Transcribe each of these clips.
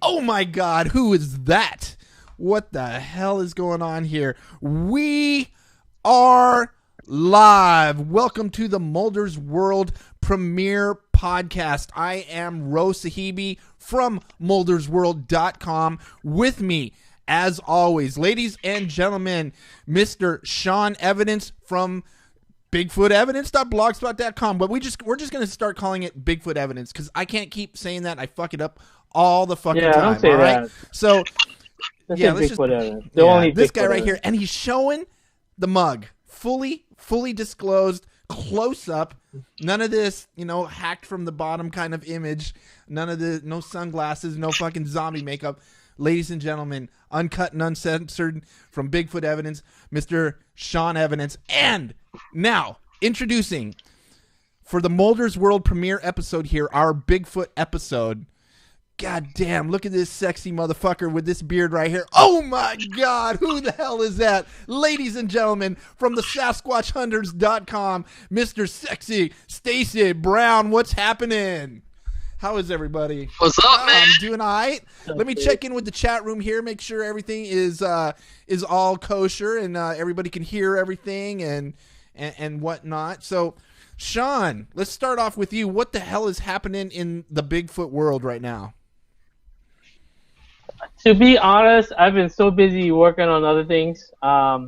Oh my God, who is that? What the hell is going on here? We are live. Welcome to the Mulder's World premiere podcast. I am Sahebi from MuldersWorld.com. With me, as always, ladies and gentlemen, Mr. Shawn Evidence from BigfootEvidence.blogspot.com. But we're just going to start calling it Bigfoot Evidence because I can't keep saying that. I fuck it up all the fucking time. Don't say all right? that. So let's Bigfoot Evidence. Only this Bigfoot guy right Evidence. here, and he's showing the mug fully disclosed, close up. None of this, hacked from the bottom kind of image. No sunglasses, no fucking zombie makeup. Ladies and gentlemen, uncut and uncensored from Bigfoot Evidence, Mr. Shawn Evidence. And now, introducing, for the Mulder's World premiere episode here, our Bigfoot episode. God damn, look at this sexy motherfucker with this beard right here. Oh my God, who the hell is that? Ladies and gentlemen, from the SasquatchHunters.com, Mr. Sexy Stacy Brown. What's happening? How is everybody? What's up, man? I'm doing all right. Let me check in with the chat room here, make sure everything is all kosher and everybody can hear everything and whatnot. So, Shawn, let's start off with you. What the hell is happening in the Bigfoot world right now? To be honest, I've been so busy working on other things. I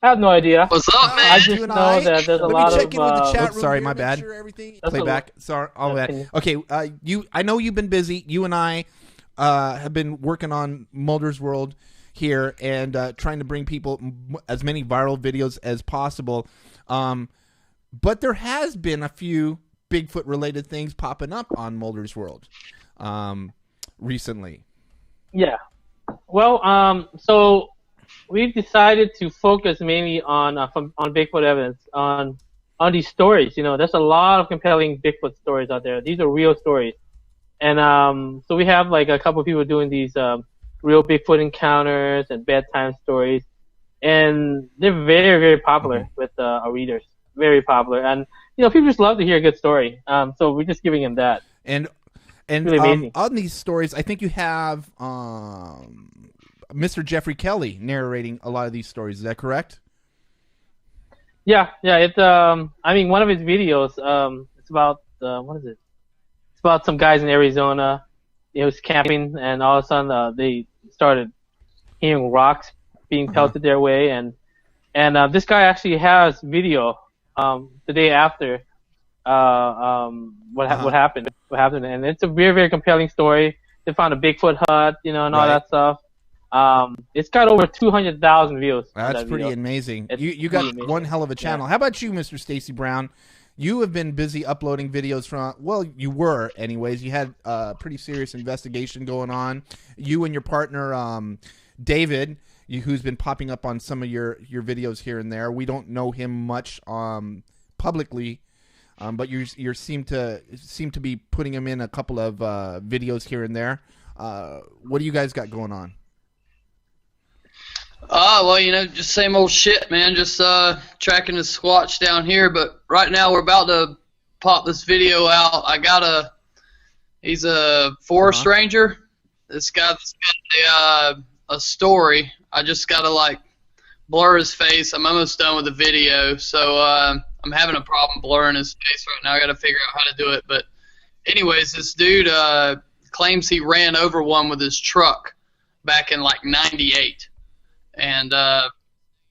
have no idea. What's up, man? I just know that there's a lot of. Let me check in with the chat room. Sorry, here, my bad. Sure Playback. Sorry, all that. Okay, I know you've been busy. You and I have been working on Mulder's World here and trying to bring people as many viral videos as possible. But there has been a few Bigfoot-related things popping up on Mulder's World recently. Yeah. Well, so we've decided to focus mainly on Bigfoot Evidence, on these stories. There's a lot of compelling Bigfoot stories out there. These are real stories. And so we have like a couple of people doing these real Bigfoot encounters and bedtime stories. And they're very, very popular with our readers. Very popular, and people just love to hear a good story. So we're just giving them that. And really on these stories, I think you have Mr. Jeffrey Kelly narrating a lot of these stories. Is that correct? Yeah. It's one of his videos. It's about what is it? It's about some guys in Arizona. It was camping, and all of a sudden they started hearing rocks being pelted their way, and this guy actually has video. The day after what happened, and it's a very, very compelling story. They found a Bigfoot hut, and all that stuff. It's got over 200,000 views. That's pretty amazing. You got amazing. One hell of a channel. How about you, Mr. Stacy Brown? You have been busy uploading videos from, well, you were anyways. You had a pretty serious investigation going on. You and your partner, David, who's been popping up on some of your videos here and there. We don't know him much publicly, but you seem to be putting him in a couple of videos here and there. What do you guys got going on? Well, just same old shit, man. Just tracking the Squatch down here. But right now we're about to pop this video out. He's a forest ranger. This guy's got a story. I just gotta blur his face. I'm almost done with the video, so I'm having a problem blurring his face right now. I gotta figure out how to do it. But anyways, this dude claims he ran over one with his truck back in '98, and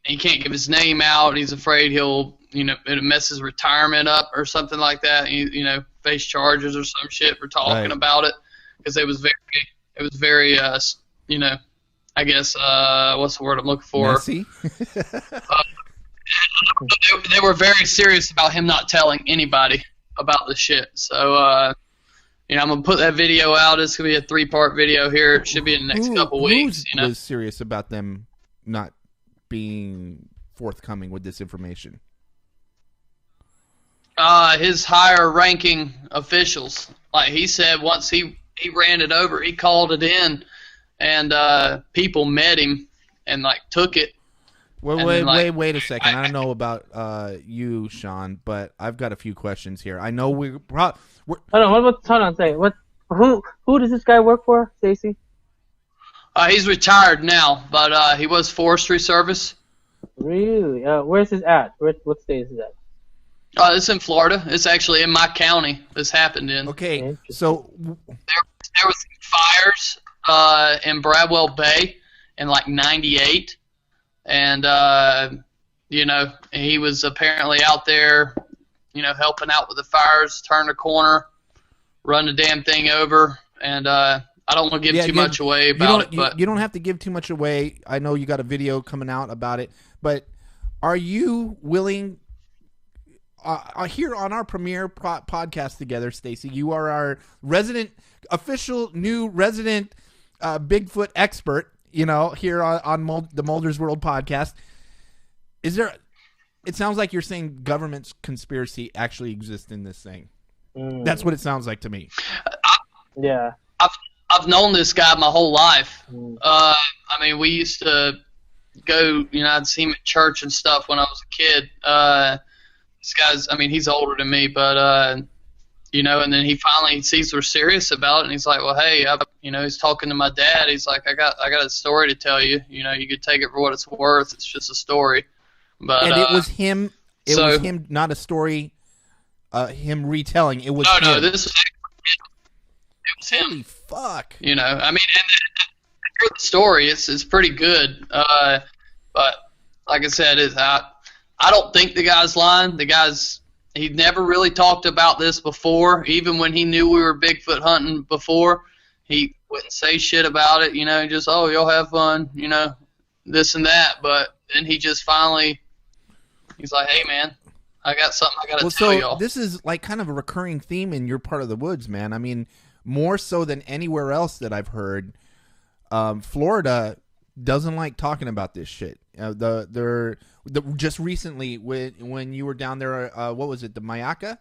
he can't give his name out. He's afraid he'll it'll mess his retirement up or something like that. Face charges or some shit for talking about it, because it was very I guess, what's the word I'm looking for? Messy? They were very serious about him not telling anybody about the shit. So, I'm going to put that video out. It's going to be a 3-part video here. It should be in the next couple weeks. Who was serious about them not being forthcoming with this information? His higher-ranking officials. Like he said, once he ran it over, he called it in. And people met him and took it. Wait a second. I don't know about you, Shawn, but I've got a few questions here. I know Hold on, say what? Who does this guy work for, Stacy? He's retired now, but he was Forestry Service. Really? Where's this at? What state is it at? It's in Florida. It's actually in my county. This happened in. Okay, so There was fires in Bradwell Bay in like '98, and you know, he was apparently out there, you know, helping out with the fires. Turn the corner, run the damn thing over, and I don't want to give too much away about it. But you don't have to give too much away. I know you got a video coming out about it, but are you willing? Here on our premiere podcast together, Stacy, you are our official new resident Bigfoot expert, you know, here on the Mulder's World podcast. It sounds like you're saying government's conspiracy actually exists in this thing. That's what it sounds like to me. Yeah. I've known this guy my whole life. I mean, we used to go, you know, I'd see him at church and stuff when I was a kid. This guy's, I mean, he's older than me, but, you know, and then he finally sees we're serious about it, and he's like, well, hey, you know, he's talking to my dad. He's like, I got a story to tell you. You know, you could take it for what it's worth. It's just a story. But, and it was him. It was him, not a story. Him retelling. It was him. No, this was it was him. Holy fuck. You know, I mean, and the story, it's pretty good. But like I said, I don't think the guy's lying. He never really talked about this before. Even when he knew we were Bigfoot hunting before, he wouldn't say shit about it. You know, just, oh, you'll have fun, you know, this and that. But then he just finally, he's like, hey, man, I got something I got to tell y'all. This is like kind of a recurring theme in your part of the woods, man. I mean, more so than anywhere else that I've heard. Florida doesn't like talking about this shit. Just recently when you were down there, what was it, the Massacre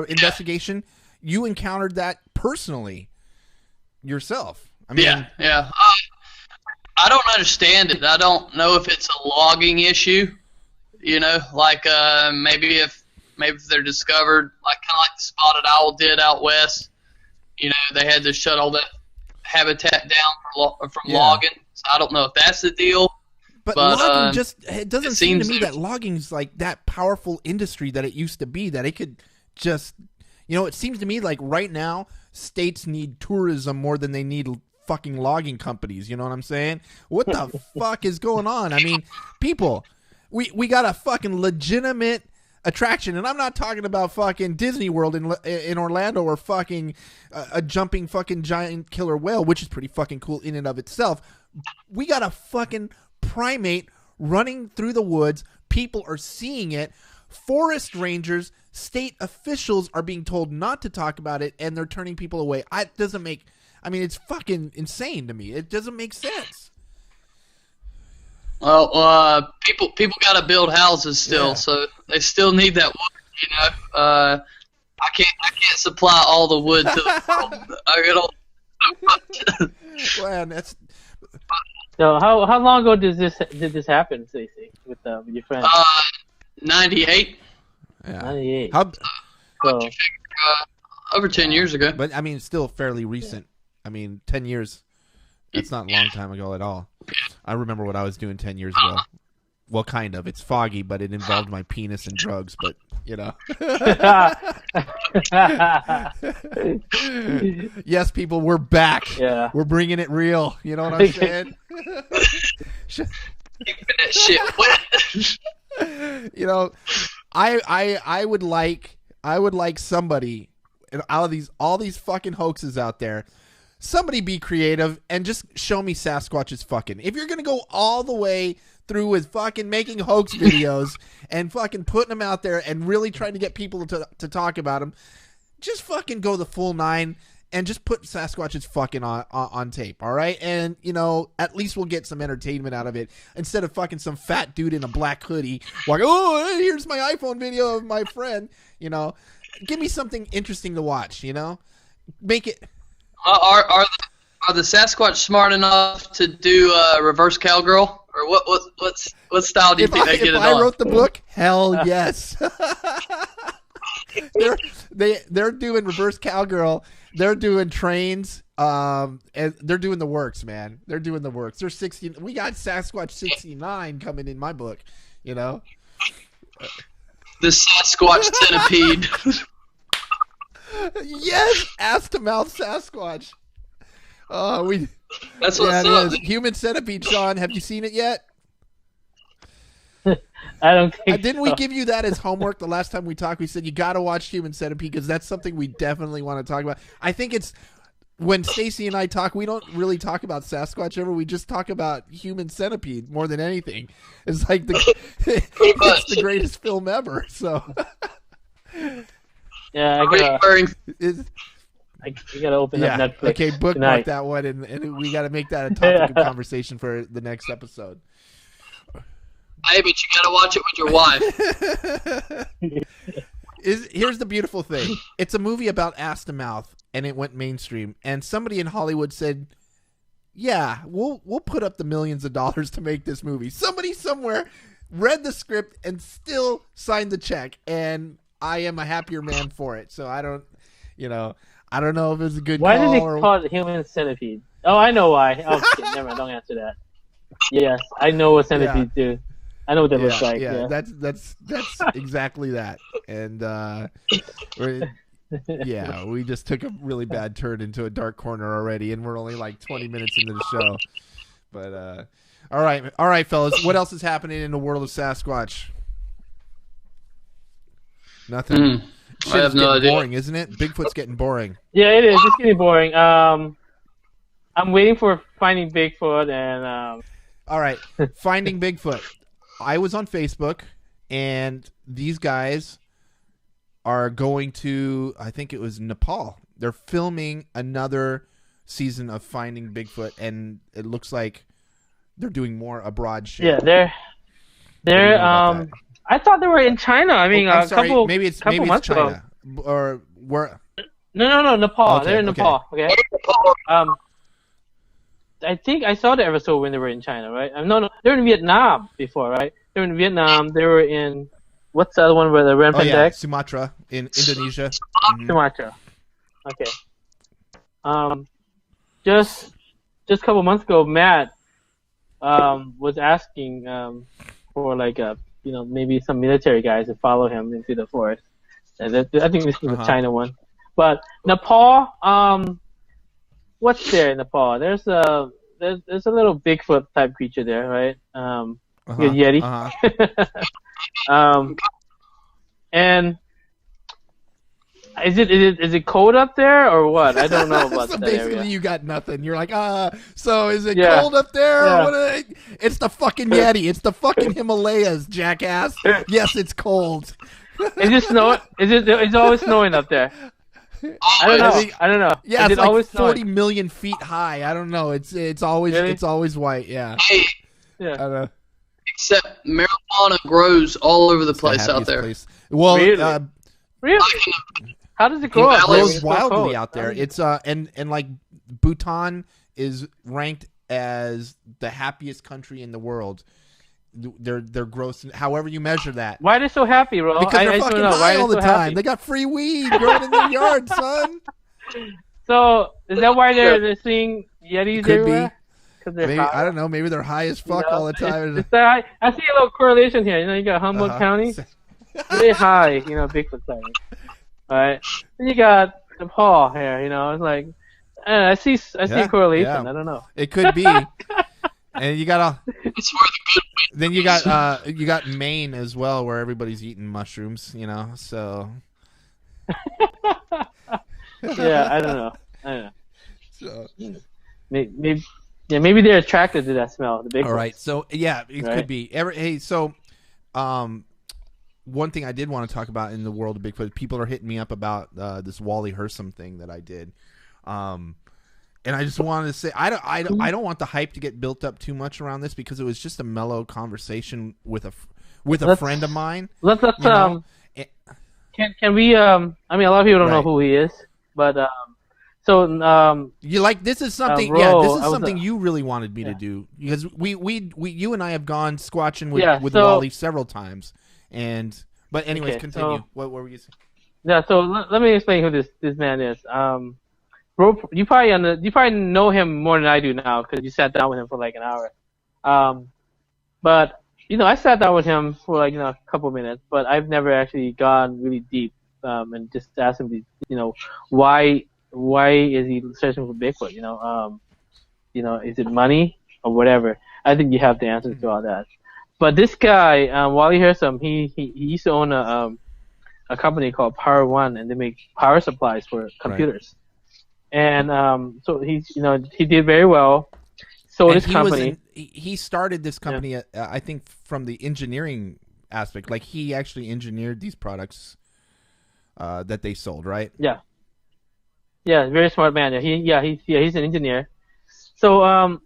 investigation? You encountered that personally yourself. I mean, yeah. I don't understand it. I don't know if it's a logging issue. You know, like maybe if they're discovered, like kind of like the spotted owl did out west. You know, they had to shut all that habitat down from logging. So I don't know if that's the deal. But logging it doesn't seem to me that logging's like that powerful industry that it used to be, that it could just, you know, it seems to me like right now states need tourism more than they need fucking logging companies. You know what I'm saying? What the fuck is going on? I mean, people, we got a fucking legitimate attraction, and I'm not talking about fucking Disney World in Orlando or fucking a jumping fucking giant killer whale, which is pretty fucking cool in and of itself. We got a fucking primate running through the woods. People are seeing it. Forest rangers, state officials are being told not to talk about it, and they're turning people away. It doesn't make, I mean, it's fucking insane to me. It doesn't make sense. Well, people got to build houses still, so they still need that wood. You know, I can't supply all the wood to the world. I got Man, that's. So how long ago did this happen, Stacy, with your friend? 98. Yeah. 98. So, over 10 years ago. But I mean, still fairly recent. I mean, 10 years. That's not a long time ago at all. I remember what I was doing 10 years ago. Well, kind of. It's foggy, but it involved my penis and drugs. But you know. Yes, people, we're back. Yeah. We're bringing it real. You know what I'm saying? Keeping that shit wet. You know, I would like somebody out of all these fucking hoaxes out there. Somebody be creative and just show me Sasquatch is fucking. If you're gonna go all the way through with fucking making hoax videos and fucking putting them out there and really trying to get people to talk about them, just fucking go the full 9 and just put Sasquatch is fucking on tape, all right? And, you know, at least we'll get some entertainment out of it instead of fucking some fat dude in a black hoodie like, oh, here's my iPhone video of my friend, you know. Give me something interesting to watch, you know? Make it... Are the Sasquatch smart enough to do reverse cowgirl, or what style do you think they get it on? If I wrote the book, hell yes. they're doing reverse cowgirl. They're doing trains. And they're doing the works, man. They're doing the works. They're 60. We got Sasquatch 69 coming in my book. You know, the Sasquatch centipede. Yes, ass to mouth Sasquatch. That's what's up. Human centipede, Shawn. Have you seen it yet? I don't think. Didn't we give you that as homework the last time we talked? We said you got to watch Human Centipede because that's something we definitely want to talk about. I think it's when Stacy and I talk, we don't really talk about Sasquatch ever. We just talk about Human Centipede more than anything. It's like it's the greatest film ever. So yeah, I gotta open up Netflix. Okay, bookmark that one, and we got to make that a topic of conversation for the next episode. Hey, but you gotta watch it with your wife. Here's the beautiful thing. It's a movie about ass to mouth, and it went mainstream. And somebody in Hollywood said, "Yeah, we'll put up the millions of dollars to make this movie." Somebody somewhere read the script and still signed the check, and I am a happier man for it. So I don't know if it was a good Why call. Why did they call it Human Centipede? Oh, I know why. Oh, shit, never mind. Don't answer that. Yes, I know what centipedes do. I know what that looks like. Yeah, that's exactly that. And we just took a really bad turn into a dark corner already, and we're only like 20 minutes into the show. But all right, fellas, what else is happening in the world of Sasquatch? Nothing. I have no idea. Boring, isn't it? Bigfoot's getting boring. Yeah, it is. It's getting boring. I'm waiting for Finding Bigfoot and. All right, Finding Bigfoot. I was on Facebook, and these guys are going to, I think it was Nepal. They're filming another season of Finding Bigfoot, and it looks like they're doing more abroad shit. Yeah, they're I thought they were in China. I mean, maybe it's China ago. Or where? No, Nepal. Okay, they're in Nepal. Okay. I think I saw the episode when they were in China, right? No, they're in Vietnam before, right? They were in Vietnam. They were in what's the other one where the rampant deck? Sumatra in Indonesia. Sumatra. Okay. Just a couple months ago, Matt was asking for like maybe some military guys to follow him into the forest. And I think this is the China one. But Nepal, what's there in Nepal? There's a little Bigfoot type creature there, right? Yeti. And is it cold up there or what? I don't know about so that basically area. You got nothing. You're like, so is it cold up there? Yeah. It's the fucking Yeti. It's the fucking Himalayas, jackass. Yes, it's cold. Is it snow? It's always snowing up there. I don't know. Yeah, it's like always 40 snowing? million feet high. I don't know. It's always white. Yeah. Hey, I don't know. Except marijuana grows all over the place out there. Place. Well, really? How does it grow? It grows so wildly cold? out there. It's and like Bhutan is ranked as the happiest country in the world. They're gross. However you measure that. Why are they so happy, bro? Because they're fucking high all the time. Happy? They got free weed growing in their yard, son. So is that why they're seeing Yetis everywhere? Maybe high? I don't know. Maybe they're high as fuck all the time. I see a little correlation here. You got Humboldt County, really high. Bigfoot sightings. All right. Then you got Nepal here. It's like I see correlation. Yeah. I don't know. It could be. And you got then you got Maine as well, where everybody's eating mushrooms. So. Yeah, I don't know. So. Maybe they're attracted to that smell. The big. All right, so it could be. Hey, so, one thing I did want to talk about in the world of Bigfoot, people are hitting me up about this Wally Herome thing that I did, and I just wanted to say I don't want the hype to get built up too much around this because it was just a mellow conversation with a friend of mine. Let's can we I mean a lot of people don't know who he is, but so you like this is something this is something you really wanted me to do because you and I have gone squatching with Wally several times but anyways continue. So, what were you saying? Yeah. So let me explain who this man is. Bro, you probably know him more than I do now because you sat down with him for like an hour. But I sat down with him for like a couple minutes, but I've never actually gone really deep and just asked him, why is he searching for Bigfoot? Is it money or whatever? I think you have the answers to all that. But this guy, Wally Herome, he used to own a company called Power One, and they make power supplies for computers. Right. And so he did very well. So this company, he started this company, I think, from the engineering aspect. Like he actually engineered these products that they sold, right? Yeah. Yeah, very smart man. He's an engineer. So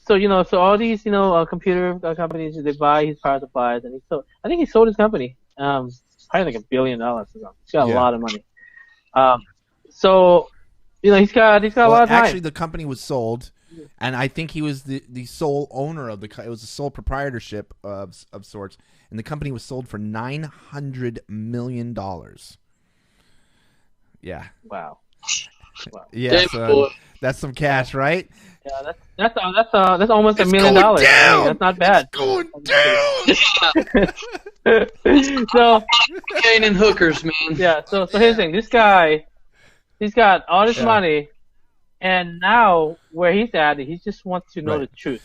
so all these computer companies, they buy his power supplies, and I think he sold his company probably like $1 billion or something. He's got a lot of money. So he's got a lot of time. Actually, the company was sold, and I think he was the sole owner of it was a sole proprietorship of sorts, and the company was sold for $900 million. Yeah. Wow. Yeah, so that's some cash, right? Yeah, that's almost $1 million. Hey, that's not bad. It's going down. So gaining hookers, man. Yeah. So here's the thing. This guy, he's got all this money, and now where he's at, he just wants to know the truth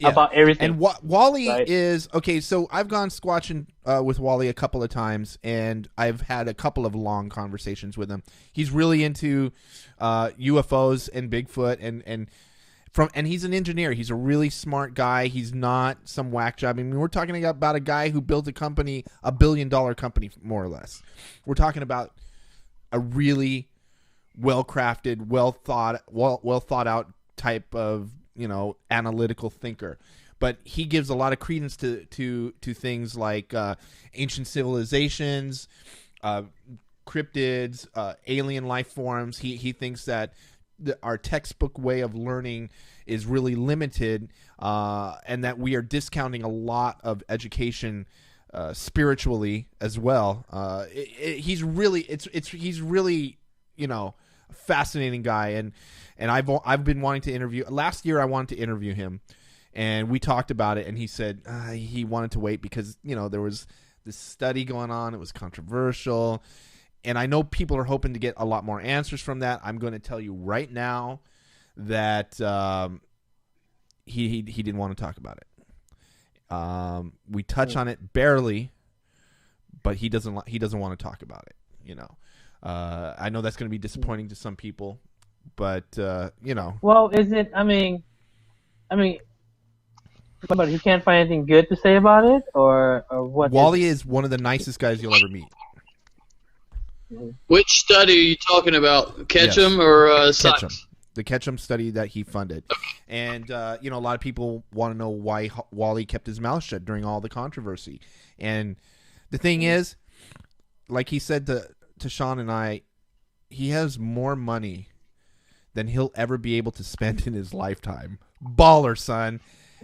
about everything. And Wally is okay. So I've gone squatching with Wally a couple of times, and I've had a couple of long conversations with him. He's really into UFOs and Bigfoot, and he's an engineer. He's a really smart guy. He's not some whack job. I mean, we're talking about a guy who built a company, $1 billion company, more or less. We're talking about a really well-crafted, well thought out type of analytical thinker. But he gives a lot of credence to things like ancient civilizations, cryptids, alien life forms. He thinks that our textbook way of learning is really limited, and that we are discounting a lot of education spiritually as well. He's really a fascinating guy, and I've been wanting to interview. Last year I wanted to interview him, and we talked about it, and he said he wanted to wait because there was this study going on. It was controversial, and I know people are hoping to get a lot more answers from that. I'm going to tell you right now that he didn't want to talk about it. We touch on it barely, but he doesn't want to talk about it. I know that's going to be disappointing to some people, but Well, is it? I mean, but he can't find anything good to say about it, or what? Wally is one of the nicest guys you'll ever meet. Which study are you talking about? Ketchum or Ketchum? The Ketchum study that he funded. And, a lot of people want to know why Wally kept his mouth shut during all the controversy. And the thing is, like he said to Shawn and I, he has more money than he'll ever be able to spend in his lifetime. Baller, son.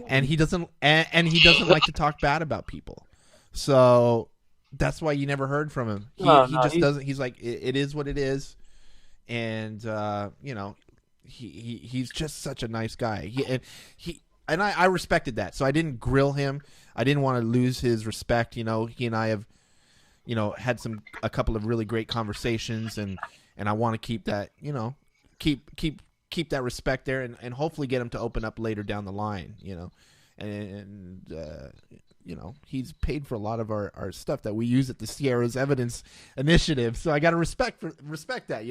And he doesn't like to talk bad about people. So that's why you never heard from him. He doesn't. He's like, it is what it is. And, he's just such a nice guy. I respected that. So I didn't grill him. I didn't want to lose his respect. He and I have, had a couple of really great conversations, and I want to keep that, keep that respect there, and hopefully get him to open up later down the line, and he's paid for a lot of our stuff that we use at the Sierra's Evidence Initiative. So I got to respect that,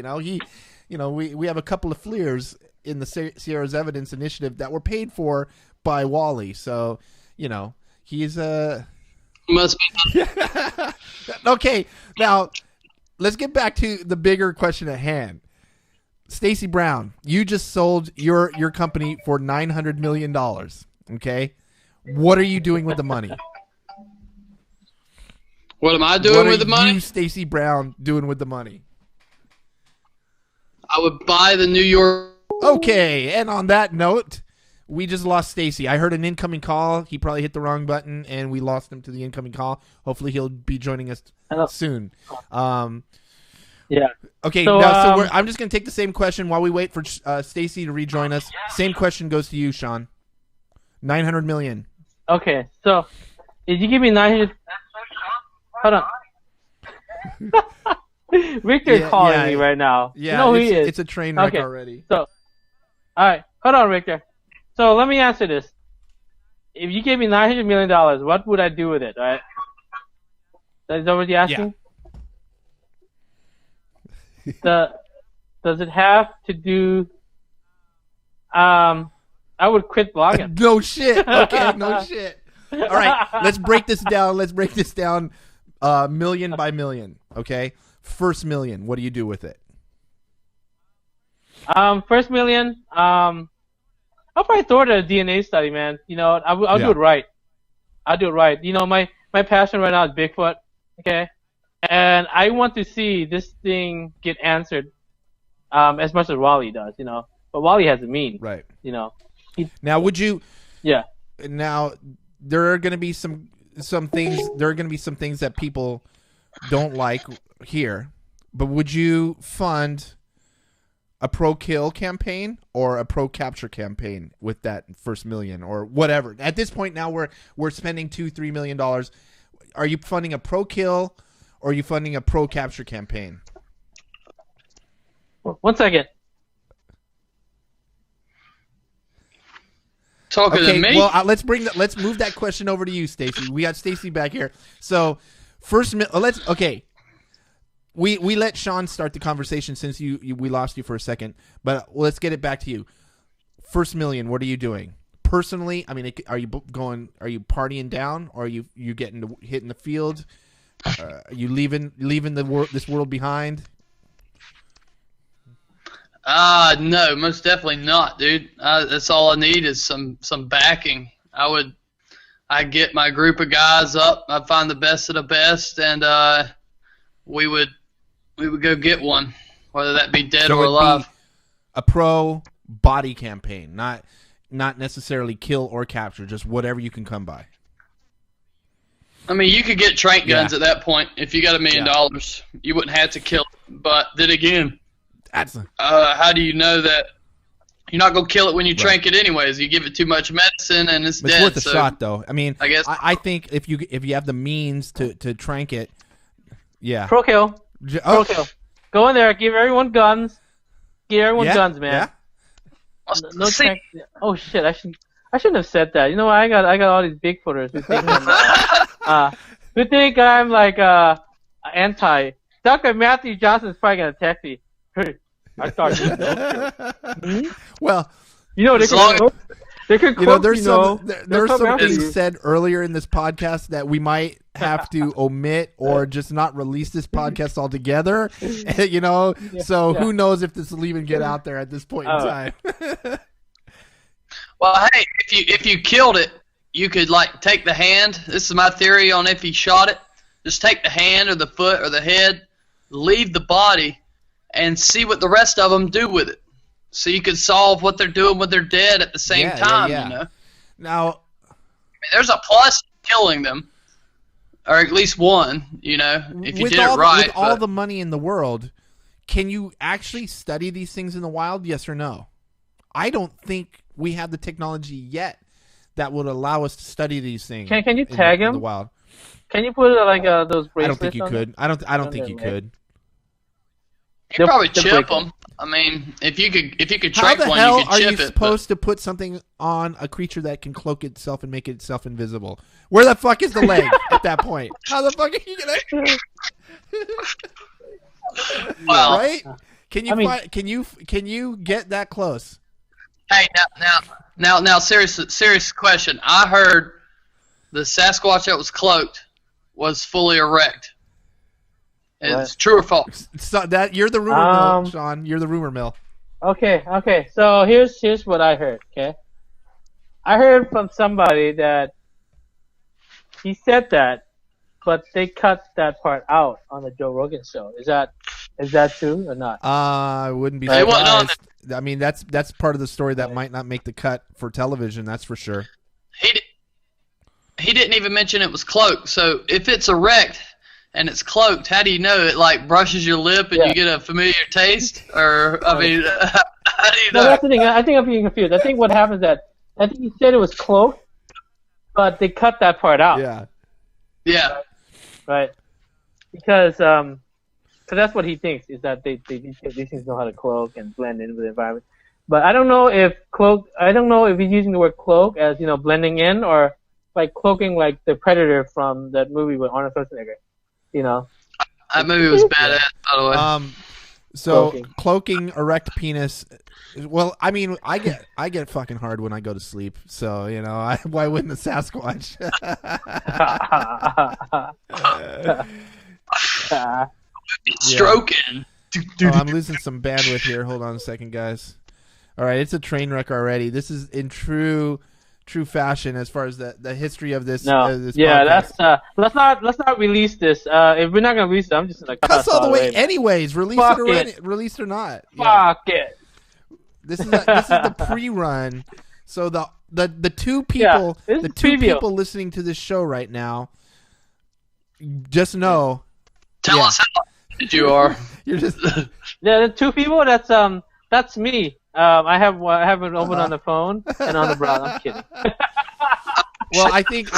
we have a couple of fleers in the Sierra's Evidence Initiative that were paid for by Wally. So, he's must be. Okay, now let's get back to the bigger question at hand. Stacy Brown, you just sold your company for $900 million. Okay, what are you doing with the money? What am I doing with the money? What are you, Stacy Brown, doing with the money? I would buy the New York. Okay, and on that note, We just lost Stacy. I heard an incoming call. He probably hit the wrong button, and we lost him to the incoming call. Hopefully, he'll be joining us soon. Yeah. Okay, So, I'm just going to take the same question while we wait for Stacy to rejoin us. Same question goes to you, Shawn. 900 million. Okay, so if you give me 900... Hold on. Rictor's calling me right now. Yeah, you know who he is. It's a train wreck already. So, all right, hold on, Rictor. So let me answer this. If you gave me $900 million, what would I do with it, right? Is that what you're asking? Yeah. Does it have to do... I would quit blogging. No shit. Okay, no shit. All right, let's break this down. Million by million, okay? First million, what do you do with it? First million, I'll probably throw it at a DNA study, man. You know, I'll do it right. I'll do it right. You know, my passion right now is Bigfoot, okay? And I want to see this thing get answered as much as Wally does, you know. But Wally has a mean, right? You know. Now, would you? Yeah. Now, there are going to be some things. There are going to be some things that people don't like here. But would you fund a pro-kill campaign or a pro-capture campaign with that first million or whatever? At this point now, we're spending $2-3 million. Are you funding a pro-kill or are you funding a pro-capture campaign? 1 second. Talking to me? Well, let's move that question over to you, Stacy. We got Stacy back here. So, We let Shawn start the conversation since we lost you for a second, but let's get it back to you. First million, what are you doing personally? I mean, are you partying down, or are you getting hit in the field? Are you leaving this world behind? No, most definitely not, dude. That's all I need is some backing. I get my group of guys up. I find the best of the best, and we would go get one, whether that be dead or alive. A pro body campaign, not necessarily kill or capture, just whatever you can come by. I mean, you could get trank guns at that point. If you got $1 million, you wouldn't have to kill it. But then again, how do you know that you're not gonna kill it when you trank it anyways? You give it too much medicine and it's dead. It's worth a shot, though. I mean, I think if you have the means to trank it, Pro kill. Pro kill. Go in there, give everyone guns. Give everyone guns, man. Yeah. No trank. Oh shit! I shouldn't have said that. You know what? I got all these Bigfooters who think I'm like anti. Dr. Matthew Johnson's probably gonna text me. Hey, I thought you know. Well, you know there's something said earlier in this podcast that we might have to omit or just not release this podcast altogether. You know, who knows if this will even get out there at this point in time. Well, hey, if you killed it, you could take the hand. This is my theory on if he shot it. Just take the hand or the foot or the head, leave the body, and see what the rest of them do with it. So you could solve what they're doing when they're dead at the same time. You know. Now, I mean, there's a plus to killing them, or at least one. You know, if you did it right. With all the money in the world, can you actually study these things in the wild? Yes or no? I don't think we have the technology yet that would allow us to study these things. Can you tag him in the wild? Can you put those bracelets? I don't think you could. I don't think you could. You could probably chip them. I mean, if you could trank one, you could chip it. How the hell are you supposed to put something on a creature that can cloak itself and make itself invisible? Where the fuck is the leg at that point? How the fuck are you gonna? Well, right? Can you get that close? Hey, now, serious question. I heard the Sasquatch that was cloaked was fully erect. It's true or false? So you're the rumor mill, Shawn. You're the rumor mill. Okay. So here's what I heard. Okay, I heard from somebody that he said that, but they cut that part out on the Joe Rogan show. Is that Is that true or not? I wouldn't be It wasn't on surprised. I mean, that's part of the story that might not make the cut for television. That's for sure. He didn't even mention it was cloaked. So if it's erect and it's cloaked, how do you know it like brushes your lip and you get a familiar taste? Or I mean, how do you know? No, that's the thing. I think I'm being confused. I think what happens is that I think he said it was cloaked, but they cut that part out. Yeah. Yeah. Right. Because that's what he thinks is that these things know how to cloak and blend in with the environment. But I don't know if he's using the word cloak as blending in or like cloaking like the Predator from that movie with Arnold Schwarzenegger. That movie was badass, by the way. So cloaking erect penis. Well, I mean, I get fucking hard when I go to sleep. So why wouldn't the Sasquatch? Stroking. I'm losing some bandwidth here. Hold on a second, guys. All right, it's a train wreck already. This is in true fashion as far as the history of this. This podcast. Let's not release this. If we're not gonna release it, I'm just gonna cuss all the way. Anyways, released or not. Fuck it. This is the pre-run. So the two people people listening to this show right now, just know. Tell us how good you are. You're just the two people. That's me. I have it open on the phone and on the browser. I'm kidding. Well, I think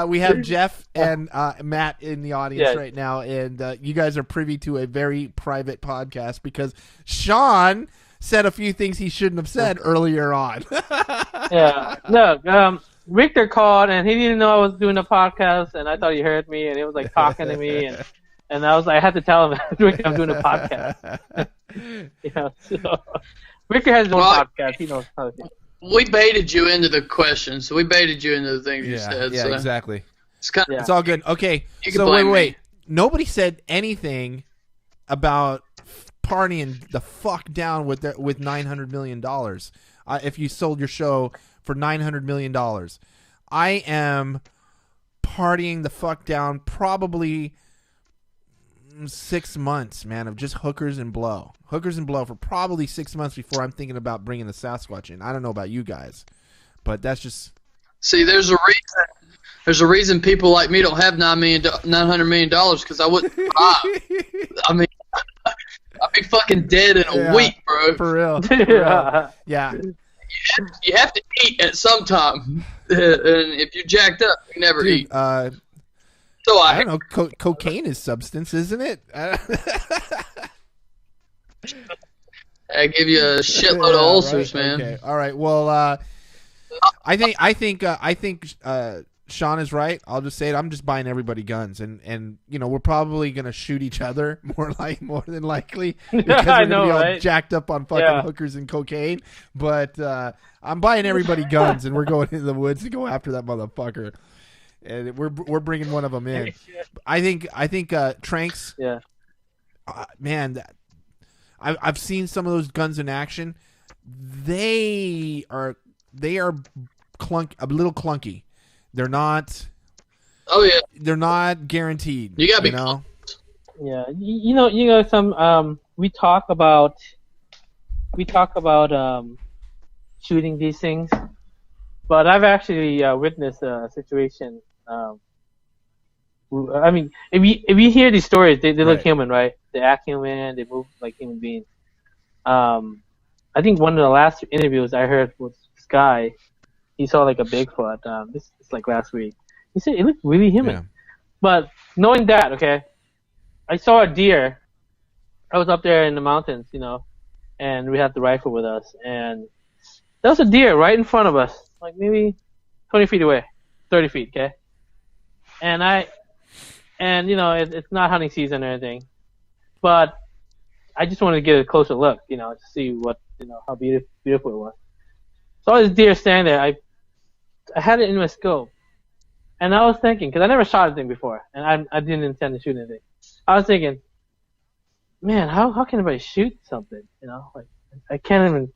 we have Jeff and Matt in the audience right now, and you guys are privy to a very private podcast because Shawn said a few things he shouldn't have said earlier on. Yeah. No. Rictor called and he didn't know I was doing a podcast, and I thought he heard me, and he was like talking to me, and I was like, I had to tell him, Rictor, I'm doing a podcast. So Rictor has his own podcast. He knows how to do it. We baited you into the questions. We baited you into the things you said. Yeah, so exactly. It's all good. Okay, so wait. Nobody said anything about partying the fuck down with $900 million. If you sold your show for $900 million, I am partying the fuck down probably 6 months, man, of just hookers and blow for probably 6 months before I'm thinking about bringing the Sasquatch in. I don't know about you guys, but that's just. See, there's a reason. There's a reason people like me don't have $900 million because I wouldn't. I mean, I'd be fucking dead in a week, bro. For real. Yeah. You have to eat at some time, and if you're jacked up, you never eat. So I don't know. Cocaine is substance, isn't it? I give you a shitload of ulcers, man. Okay. All right. Well, I think Shawn is right. I'll just say it. I'm just buying everybody guns, and we're probably gonna shoot each other more than likely because we're gonna be all jacked up on fucking hookers and cocaine. But I'm buying everybody guns, and we're going into the woods to go after that motherfucker. And we're bringing one of them in. I think Tranks. Yeah. Man, I've seen some of those guns in action. They are a little clunky. They're not. Oh yeah. They're not guaranteed. You gotta be. Close. Yeah. Some. We talk about shooting these things, but I've actually witnessed a situation. I mean, if you hear these stories, they look human, right? They act human. They move like human beings. I think one of the last interviews I heard was this guy. He saw like a Bigfoot. This is like last week. He said it looked really human. Yeah. But knowing that, okay, I saw a deer. I was up there in the mountains, and we had the rifle with us, and there was a deer right in front of us, like maybe 20 feet away, 30 feet, okay. And it's not hunting season or anything, but I just wanted to get a closer look, to see what, how beautiful it was. Saw this deer standing there. I had it in my scope, and I was thinking, because I never shot anything before, and I didn't intend to shoot anything. I was thinking, man, how can anybody shoot something? Like I can't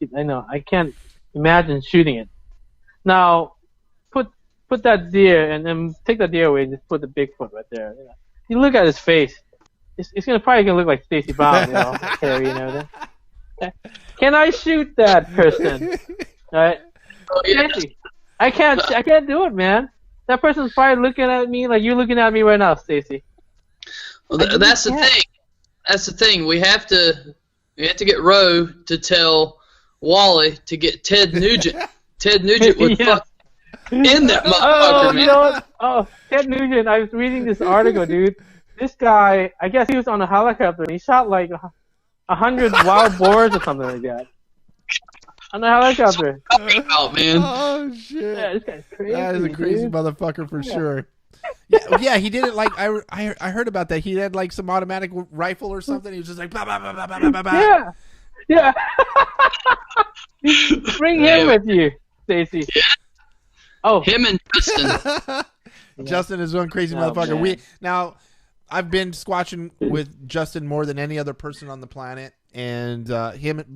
imagine shooting it. Now, put that deer and then take that deer away and just put the Bigfoot right there. You look at his face. it's probably gonna look like Stacy Brown, hairy and everything. Can I shoot that person? All right, Stacy, I can't do it, man. That person's probably looking at me like you're looking at me right now, Stacy. Well, that's the thing. That's the thing. We have to get Roe to tell Wally to get Ted Nugent. Ted Nugent would fuck in that motherfucker, man. You know what? Oh, Ted Nugent. I was reading this article, dude. This guy, I guess he was on a helicopter and he shot like 100 wild boars or something like that. On a helicopter. Oh, man. Oh, shit. Yeah, this guy's crazy. That is a crazy motherfucker for sure. Yeah, he did it like I heard about that. He had like some automatic rifle or something. He was just like blah, blah, blah, blah, blah, blah, blah. Yeah. Bring him with you, Stacy. Yeah. Oh, him and Justin. Justin is one crazy motherfucker. I've been squatching with Justin more than any other person on the planet, and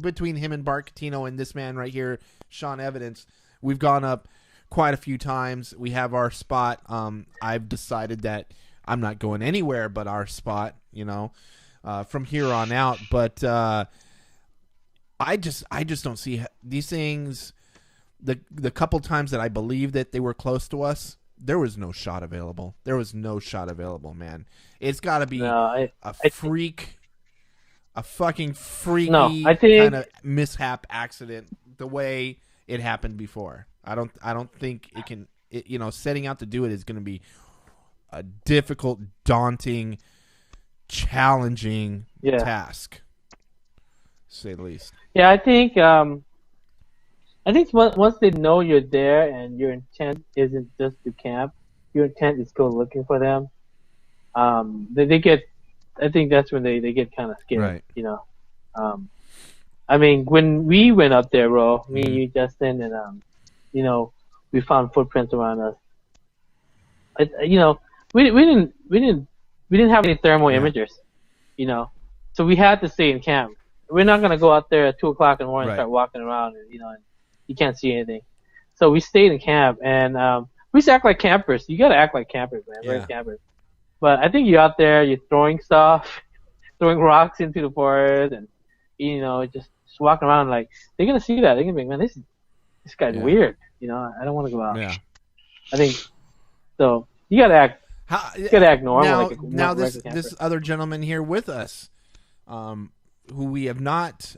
between him and Bart Catino and this man right here, Shawn Evidence, we've gone up quite a few times. We have our spot. I've decided that I'm not going anywhere but our spot, from here on out. But I just don't see these things. The couple times that I believe that they were close to us, there was no shot available. There was no shot available, man. It's got to be a fucking freaky kind of mishap accident the way it happened before. I don't think it can. Setting out to do it is going to be a difficult, daunting, challenging task, to say the least. Yeah, I think once they know you're there and your intent isn't just to camp, your intent is go looking for them. They get. I think that's when they get kind of scared. Right. I mean, when we went up there, bro, me, you, Justin, and we found footprints around us. We didn't have any thermal imagers, so we had to stay in camp. We're not gonna go out there at 2:00 in the morning and start walking around, and and you can't see anything. So we stayed in camp, and we used to act like campers. You gotta act like campers, man. We're campers. But I think you're out there, you're throwing stuff, throwing rocks into the forest, and just walking around like they're gonna see that. They're gonna be like, man, this guy's weird. I don't want to go out. Yeah. I think so. You gotta act. You gotta act normal. Now this other gentleman here with us, who we have not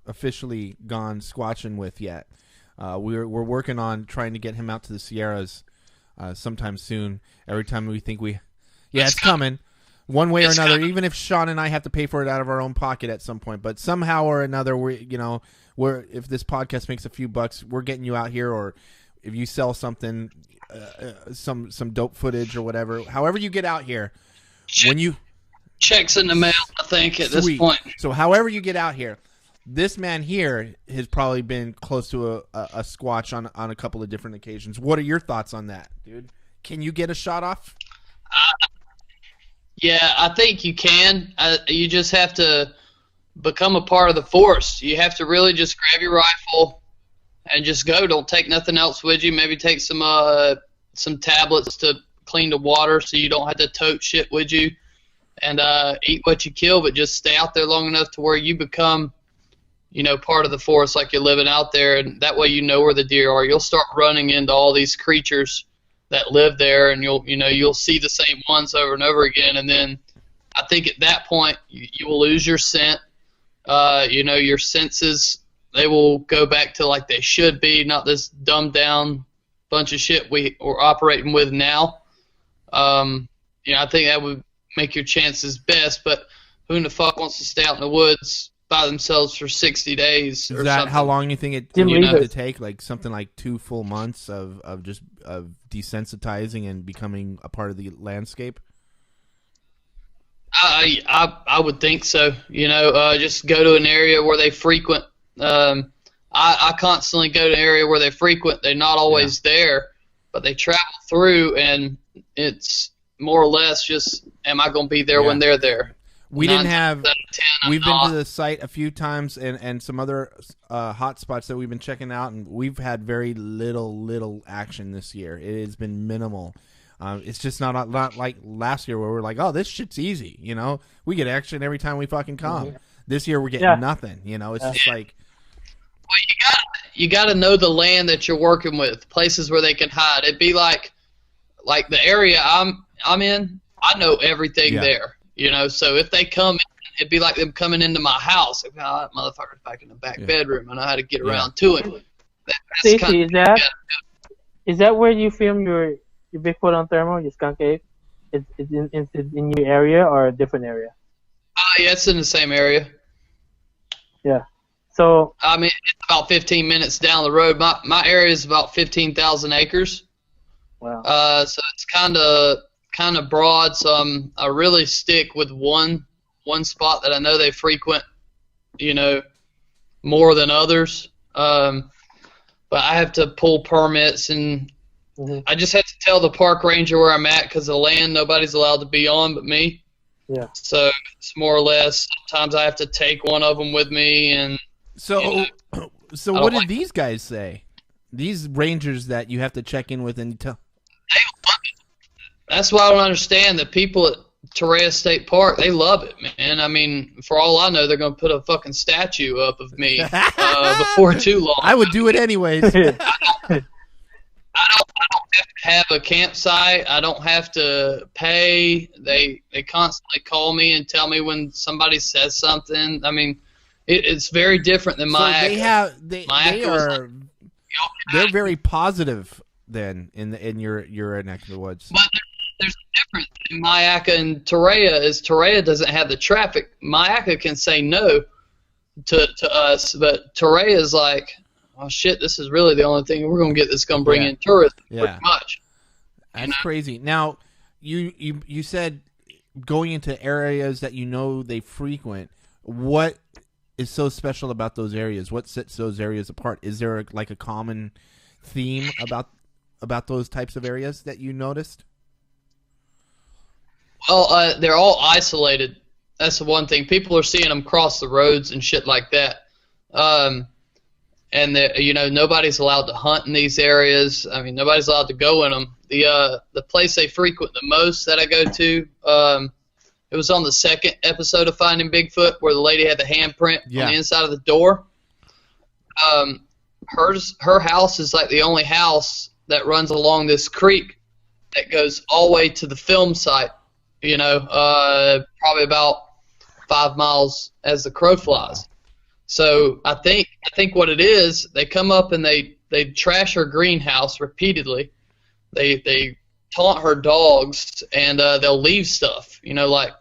officially gone squatching with yet. We're working on trying to get him out to the Sierras sometime soon. Every time we think it's coming. One way or another, even if Shawn and I have to pay for it out of our own pocket at some point, but somehow or another, if this podcast makes a few bucks, we're getting you out here, or if you sell something, some dope footage or whatever, however you get out here, when you checks in the mail, I think at this point. So however you get out here, this man here has probably been close to a squatch on a couple of different occasions. What are your thoughts on that, dude? Can you get a shot off? Yeah, I think you can. You just have to become a part of the force. You have to really just grab your rifle and just go. Don't take nothing else with you. Maybe take some tablets to clean the water so you don't have to tote shit with you. And eat what you kill, but just stay out there long enough to where you become, part of the forest, like you're living out there, and that way you know where the deer are. You'll start running into all these creatures that live there, and you'll see the same ones over and over again, and then I think at that point you will lose your scent. Your senses, they will go back to like they should be, not this dumbed down bunch of shit we're operating with now. I think that would make your chances best, but who in the fuck wants to stay out in the woods by themselves for 60 days or Is that something? how long you think it needs to take? Like something like 2 full months of desensitizing and becoming a part of the landscape? I would think so. Just go to an area where they frequent. I constantly go to an area where they frequent. They're not always there, but they travel through, and it's more or less just, am I going to be there when they're there? We've been to the site a few times and some other hot spots that we've been checking out, and we've had very little action this year. It has been minimal. It's just not like last year where we're like, oh, this shit's easy. You know, we get action every time we fucking come. Mm-hmm. This year we're getting nothing. You know, it's just like. Well, you got to know the land that you're working with, places where they can hide. It'd be like the area I'm in. I know everything there. You know, so if they come in, it'd be like them coming into my house. Like, oh, that motherfucker's back in the back bedroom. I know how to get around to him. Stacy, is that where you film your Bigfoot on thermal, your skunk ape? Is in your area or a different area? Yeah, it's in the same area. Yeah. So I mean, it's about 15 minutes down the road. My area is about 15,000 acres. Wow. So it's kind of broad. So I really stick with one spot that I know they frequent, you know, more than others. But I have to pull permits, and I just have to tell the park ranger where I'm at because the land nobody's allowed to be on but me. Yeah. So it's more or less. Sometimes I have to take one of them with me, and so what did these guys say? These rangers that you have to check in with and tell. They love it. That's why I don't understand the people at Torreya State Park. They love it, man. I mean, for all I know, they're going to put a fucking statue up of me before too long. I would do it anyways. I don't have to have a campsite. I don't have to pay. They constantly call me and tell me when somebody says something. I mean, it's very different than my. They're very positive then in your neck of the woods. But there's a difference in Mayaca and Torreya. Is Torreya doesn't have the traffic. Mayaca can say no to us, but Torreya is like, oh shit, this is really the only thing we're gonna get that's gonna bring in tourism pretty much. That's crazy. Now, you said going into areas that you know they frequent. What is so special about those areas? What sets those areas apart? Is there a common theme about those types of areas that you noticed? Well, they're all isolated. That's the one thing. People are seeing them cross the roads and shit like that. And nobody's allowed to hunt in these areas. I mean, nobody's allowed to go in them. The place they frequent the most that I go to, it was on the second episode of Finding Bigfoot where the lady had the handprint on the inside of the door. Her house is like the only house that runs along this creek that goes all the way to the film site. You know, probably about 5 miles as the crow flies. So I think what it is, they come up and they trash her greenhouse repeatedly. They taunt her dogs, and they'll leave stuff. You know, like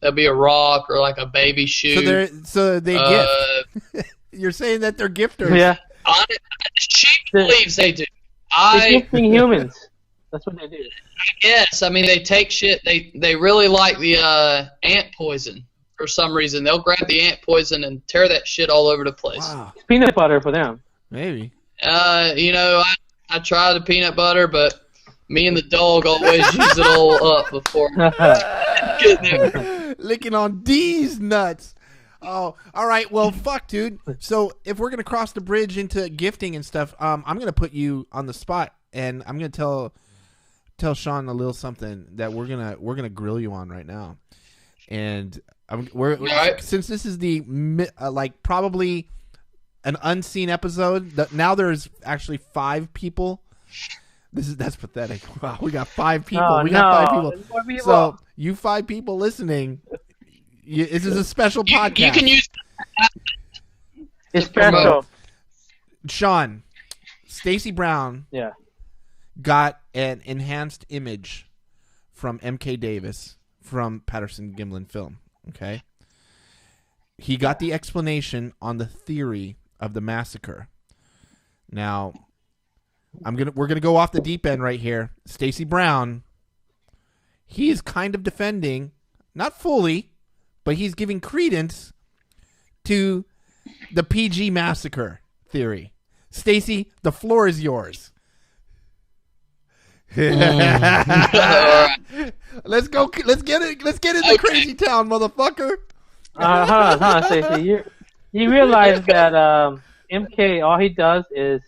there'll be a rock or like a baby shoe. So they gift. You're saying that they're gifters. Yeah. She believes they do. They're gifting humans. That's what they do. Yes, I mean they take shit. They really like the ant poison. For some reason, they'll grab the ant poison and tear that shit all over the place. Wow. It's peanut butter for them. Maybe. You know, I try the peanut butter, but me and the dog always use it all up before getting there. Licking on D's nuts. Oh, all right. Well, fuck, dude. So if we're gonna cross the bridge into gifting and stuff, I'm gonna put you on the spot, and I'm gonna tell Shawn a little something that we're gonna grill you on right now, and. Since this is the probably an unseen episode. Now there's actually 5 people. That's pathetic. Wow, we got 5 people. Got 5 people. So you 5 people listening, this is a special podcast. You can use. It's special. Shawn, Stacy Brown. Yeah. Got an enhanced image from MK Davis from Patterson Gimlin Film. Okay. He got the explanation on the theory of the massacre. Now, we're gonna go off the deep end right here. Stacy Brown, he is kind of defending, not fully, but he's giving credence to the PG massacre theory. Stacy, the floor is yours. Let's go. Let's get it. Let's get into Crazy Town, motherfucker. Stacy, you realize that MK, all he does is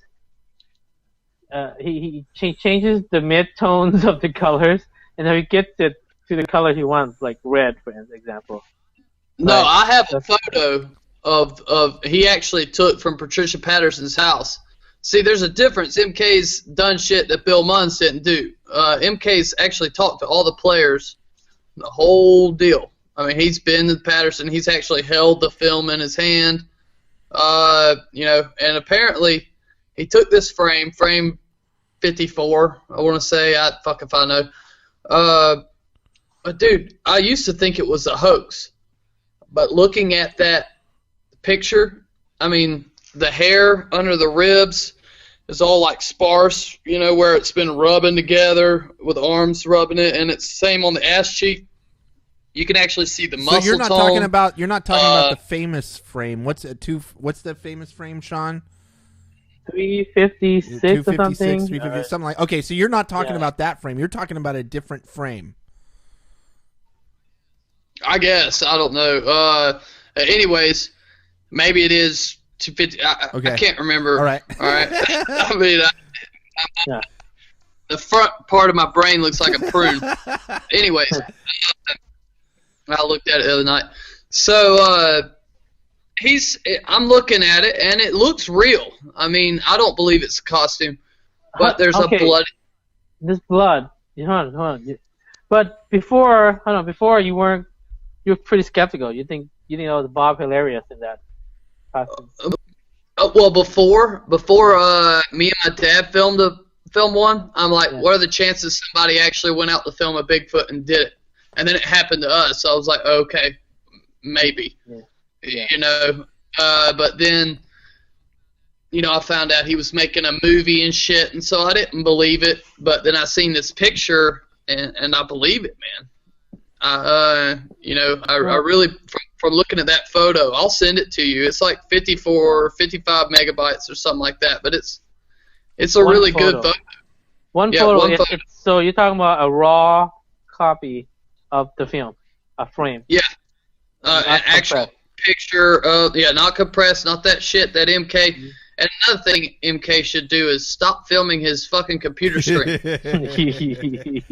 he changes the mid-tones of the colors, and then he gets it to the color he wants, like red, for example. No, Right. I have a photo of he actually took from Patricia Patterson's house. See, there's a difference. MK's done shit that Bill Munns didn't do. MK's actually talked to all the players, the whole deal. I mean, he's been to Patterson. He's actually held the film in his hand. And apparently he took this frame 54, I want to say. Fuck if I know. But, dude, I used to think it was a hoax. But looking at that picture, I mean, the hair under the ribs is all like sparse, where it's been rubbing together with arms rubbing it, and it's the same on the ass cheek. You can actually see the muscle So you're not tone. talking about the famous frame. What's the famous frame, Shawn? 356 or something. 350, something like. Okay, so you're not talking about that frame. You're talking about a different frame. I guess. I don't know. Anyways, maybe it is 250. I can't remember. All right. I mean, the front part of my brain looks like a prune. Anyways, I looked at it the other night. So I'm looking at it, and it looks real. I mean, I don't believe it's a costume, but there's a blood. This blood. Hold on. But before you were pretty skeptical. You think it was Bob Hilarious in that costume. Well, before me and my dad filmed one, I'm like, what are the chances somebody actually went out to film a Bigfoot and did it? And then it happened to us, so I was like, okay, maybe. Yeah. But then, I found out he was making a movie and shit, and so I didn't believe it. But then I seen this picture, and I believe it, man. I really, from looking at that photo, I'll send it to you. It's like 54 or 55 megabytes or something like that, but it's a really good photo. One photo. So you're talking about a raw copy of the film, a frame. Yeah, an actual picture of, not compressed, not that shit that MK. Mm-hmm. And another thing MK should do is stop filming his fucking computer screen. He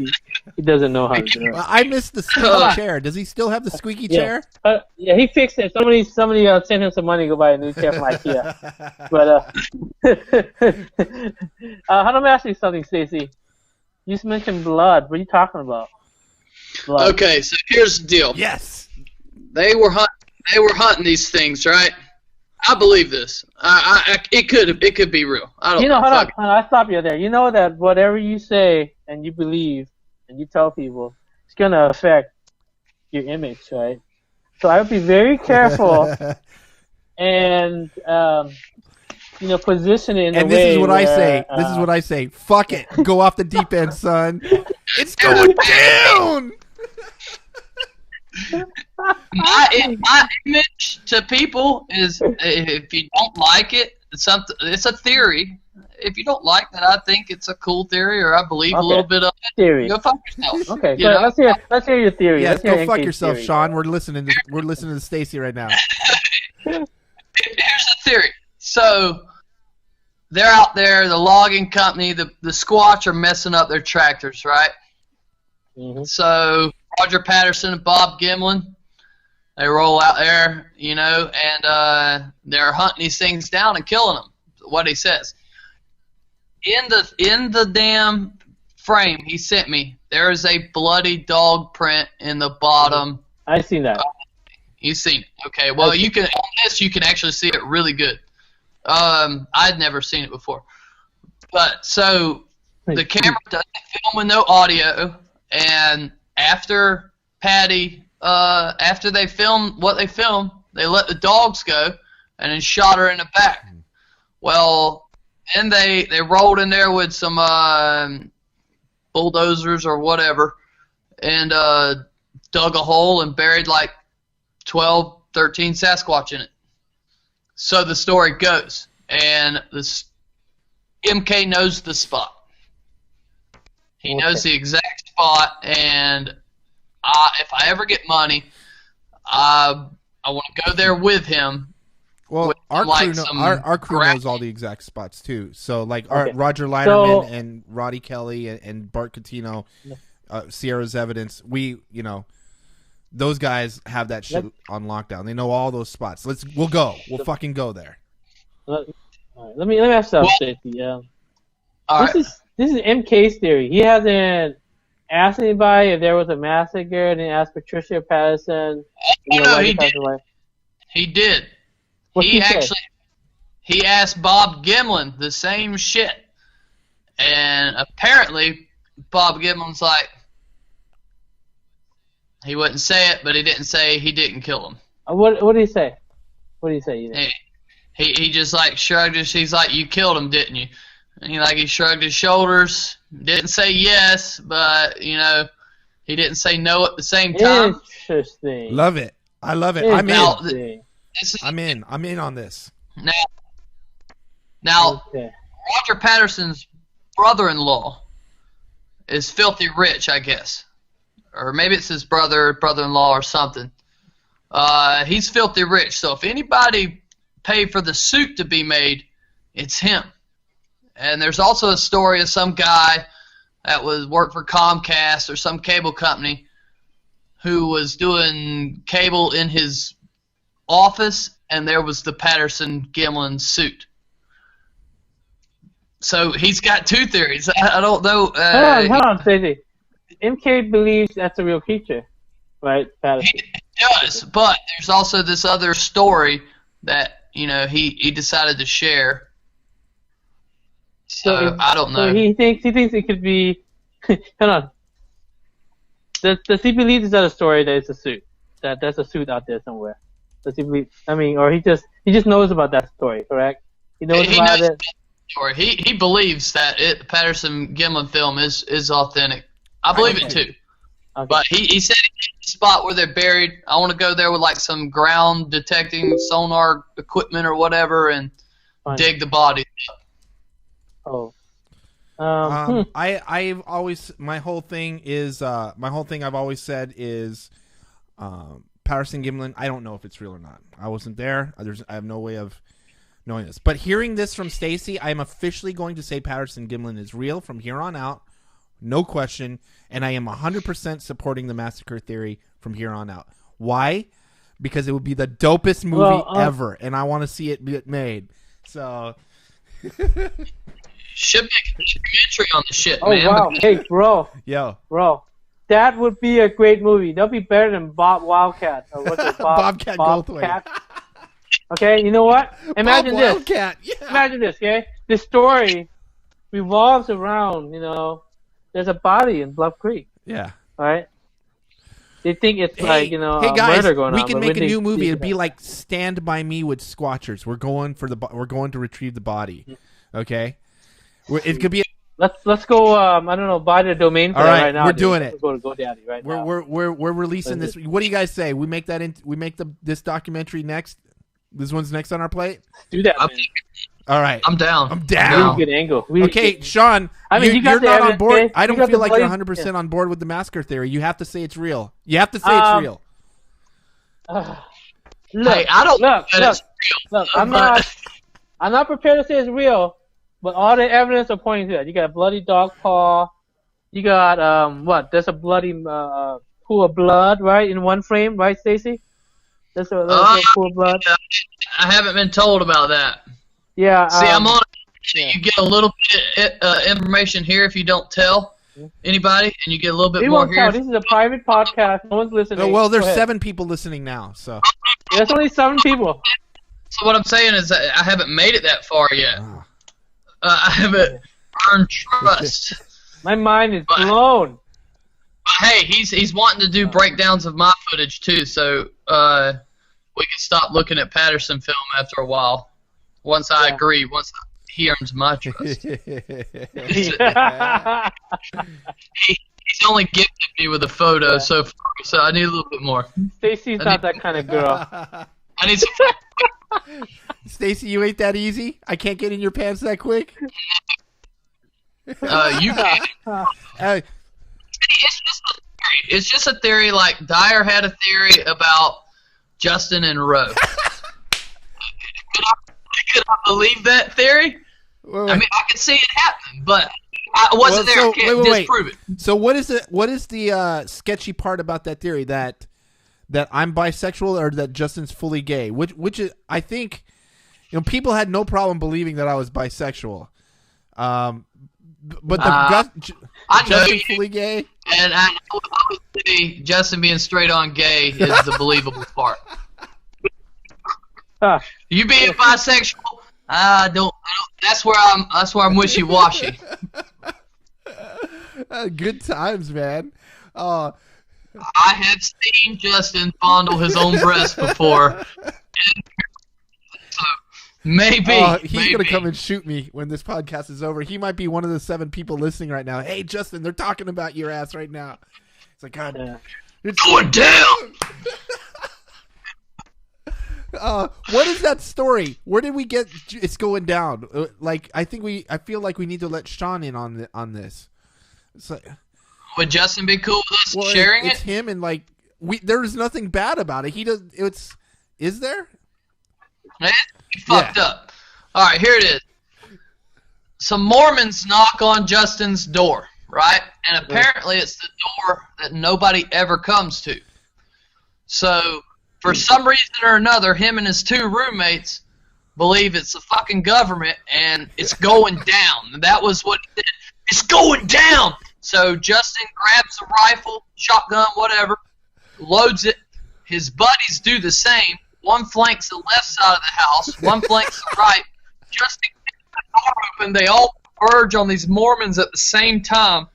doesn't know how to do it. Well, I missed the squeaky chair. Does he still have the squeaky chair? He fixed it. Somebody sent him some money to go buy a new chair from IKEA. But let me ask you something, Stacy. You just mentioned blood. What are you talking about? Blood. Okay, so here's the deal. Yes. They were hunting these things, right? I believe this. It could be real. I don't know. Hold on. I'll stop you there. You know that whatever you say and you believe and you tell people, it's going to affect your image, right? So I would be very careful and, position it in a way. And this is what I say. This is what I say. Fuck it. Go off the deep end, son. It's going down. My image to people is, if you don't like it, it's a theory. If you don't like that, I think it's a cool theory, or I believe a little bit of it. Theory. Go fuck yourself. Okay, so let's hear your theory. Yes, go fuck yourself, Shawn. We're listening to Stacy right now. Here's the theory. So they're out there, the logging company, the Squatch are messing up their tractors, right? Mm-hmm. So Roger Patterson and Bob Gimlin, they roll out there, and they're hunting these things down and killing them. What he says. In the damn frame he sent me, there is a bloody dog print in the bottom. I seen that. You've seen it. Okay. Well, you can actually see it really good. I'd never seen it before. But so the camera doesn't film with no audio, and after after they filmed what they filmed, they let the dogs go and then shot her in the back. Well, and they rolled in there with some bulldozers or whatever and dug a hole and buried like 12, 13 Sasquatch in it. So the story goes, and this MK knows the spot. He knows the exact spot, and if I ever get money, I want to go there with him Well, with, our like, crew, some our crew gra- knows all the exact spots too. So like Okay. Roger Leiderman and Roddy Kelly and Bart Catino, Sierra's Evidence. Those guys have that shit on lockdown. They know all those spots. We'll go. We'll fucking go there. All right, let me ask something, Stacy. all right. This is MK's theory. He hasn't asked anybody if there was a massacre. Didn't ask Patricia Patterson. No, he did. He did. He asked Bob Gimlin the same shit, and apparently Bob Gimlin's like, he wouldn't say it, but he didn't say he didn't kill him. What did he say? What did he say? You know? He just like shrugged his. He's like, you killed him, didn't you? And he shrugged his shoulders. Didn't say yes, but he didn't say no at the same time. Interesting. Love it. I love it. I'm in. I'm in on this. Now, Roger Patterson's brother-in-law is filthy rich, I guess. Or maybe it's his brother-in-law or something. He's filthy rich, so if anybody paid for the suit to be made, it's him. And there's also a story of some guy that worked for Comcast or some cable company who was doing cable in his office, and there was the Patterson Gimlin suit. So he's got two theories. I don't know. Hold on, Stacy. MK believes that's a real creature, right? Patterson. He does, but there's also this other story that he decided to share. So I don't know. So he thinks it could be. Hold on. Does he believe this other story that it's a suit? That there's a suit out there somewhere? Does he believe? Or he just knows about that story, correct? He knows about it. Story. He believes that the Patterson Gimlin film is authentic. I believe it too. Okay. But he said the spot where they're buried. I want to go there with like some ground detecting sonar equipment or whatever and dig the body up. Oh. I've always my whole thing I've always said is Patterson Gimlin. I don't know if it's real or not. I wasn't there. I have no way of knowing this. But hearing this from Stacy, I am officially going to say Patterson Gimlin is real from here on out. No question. And I am 100% supporting the Massacre theory from here on out. Why? Because it would be the dopest movie ever, and I want to see it get made. So... Should make a documentary on the shit, man. Oh, wow. Hey, bro. Yo. Bro. That would be a great movie. That'd be better than Bob Wildcat. Or what's it? Bobcat Goldthwait. Okay, you know what? Imagine Bob this. Wildcat. Yeah. Imagine this, okay? This story revolves around, there's a body in Bluff Creek. Yeah. All right? They think it's hey guys, murder going on. We can make a new movie. It'd be like Stand By Me with Squatchers. We're going to retrieve the body. Okay? It could be. Let's go. I don't know. Buy the domain for right now. We're doing it. Let's go to GoDaddy right now. We're releasing this. What do you guys say? We make this documentary next. This one's next on our plate. Let's do that. Man. All right. I'm down. Really good angle. Okay, Shawn. you're not on board. Okay? I don't feel like you're 100% on board with the Massacre theory. You have to say it's real. You have to say it's real. Look, I don't know that it's real. Look, I'm not prepared to say it's real. But all the evidence are pointing to that. You got a bloody dog paw. You got There's a bloody pool of blood, right, in one frame, right, Stacy? There's a pool of blood. I haven't been told about that. Yeah. See, I'm on it. Yeah. You get a little bit information here if you don't tell anybody, and you get a little bit more here. This is a private podcast. No one's listening. Oh, well, there's 7 people listening now, so. There's only 7 people. So what I'm saying is that I haven't made it that far yet. I haven't earned trust. My mind is blown. Hey, he's wanting to do breakdowns of my footage too, so we can stop looking at Patterson film after a while. Once I agree, once he earns my trust. He's only gifted me with a photo so far, so I need a little bit more. Stacy's not that kind of girl. I need some. Stacy, you ain't that easy? I can't get in your pants that quick? You can. It's just a theory like Dyer had a theory about Justin and Roe. believe that theory. Wait. I mean, I can see it happen, but I wasn't there. I can't disprove it. So what is the sketchy part about that theory that I'm bisexual or that Justin's fully gay? Which is, I think, people had no problem believing that I was bisexual. But Justin fully gay, and I would say Justin being straight on gay is the believable part. You being bisexual, I don't. That's where I'm wishy-washy. Good times, man. I have seen Justin fondle his own breast before. So maybe he's gonna come and shoot me when this podcast is over. He might be one of the 7 people listening right now. Hey, Justin, they're talking about your ass right now. It's like, God, it's going down. What is that story? Where did we get? It's going down. I feel like we need to let Shawn in on this. So, would Justin be cool with us sharing it? It's him, and there's nothing bad about it. He does. Is there? He fucked up. All right, here it is. Some Mormons knock on Justin's door, right? And apparently it's the door that nobody ever comes to. So, for some reason or another, him and his 2 roommates believe it's the fucking government and it's going down. And that was what he did. It's going down! So Justin grabs a rifle, shotgun, whatever, loads it. His buddies do the same. One flanks the left side of the house, one flanks the right. Justin gets the door open. They all converge on these Mormons at the same time.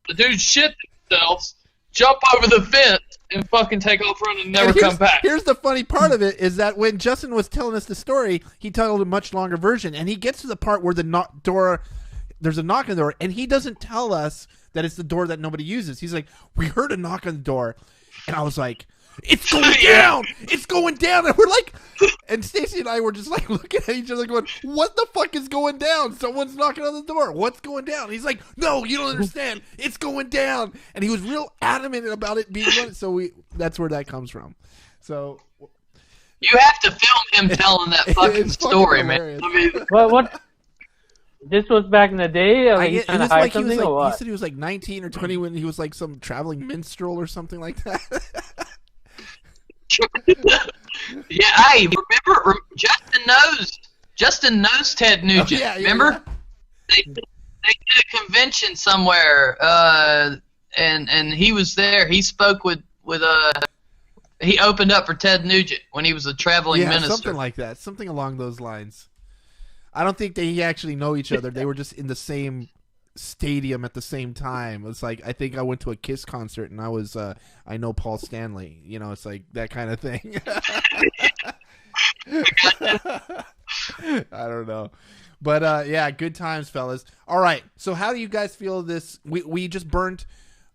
The dudes shit themselves, jump over the fence, and fucking take off running and never come back. Here's the funny part of it is that when Justin was telling us the story, he told a much longer version, and he gets to the part where there's a knock on the door, and he doesn't tell us that it's the door that nobody uses. He's like, we heard a knock on the door, and I was like, it's going down! It's going down! And we're like, and Stacy and I were just like looking at each other going, what the fuck is going down? Someone's knocking on the door. What's going down? He's like, no, you don't understand. It's going down. And he was real adamant about it being going. So that's where that comes from. So you have to film him telling that fucking story, man. I mean, what? This was back in the day? It was like he said he was like 19 or 20 when he was like some traveling minstrel or something like that. Yeah, hey, remember Justin knows Ted Nugent. Remember? They did a convention somewhere, and he was there. He spoke with he opened up for Ted Nugent when he was a traveling minister. Something like that. Something along those lines. I don't think they actually know each other. They were just in the same stadium at the same time. It's like, I think I went to a Kiss concert and I know Paul Stanley. It's like that kind of thing. I don't know. But yeah, good times, fellas. All right. So how do you guys feel this? We just burnt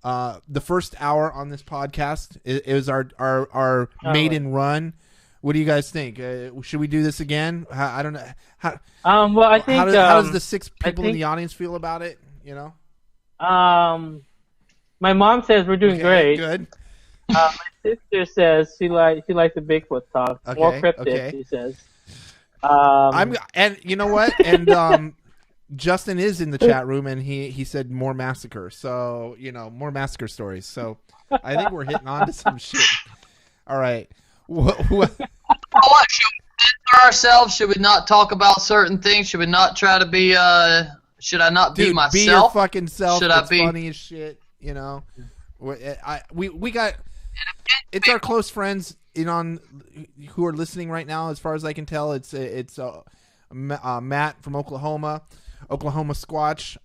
the first hour on this podcast. It was our maiden run. What do you guys think? Should we do this again? I don't know. Well, I think. How does the 6 people in the audience feel about it? My mom says we're doing great. Good. My sister says she likes the Bigfoot talk. More cryptic, she says. And you know what? And Justin is in the chat room, and he said more Massacre. So more Massacre stories. So I think we're hitting on to some shit. All right. What? Should we censor ourselves? Should we not talk about certain things? Should we not try to be? Should I not be myself? Be your fucking self. Should it's I be funny as shit? We got. It's our close friends who are listening right now. As far as I can tell, it's Matt from Oklahoma Squatch,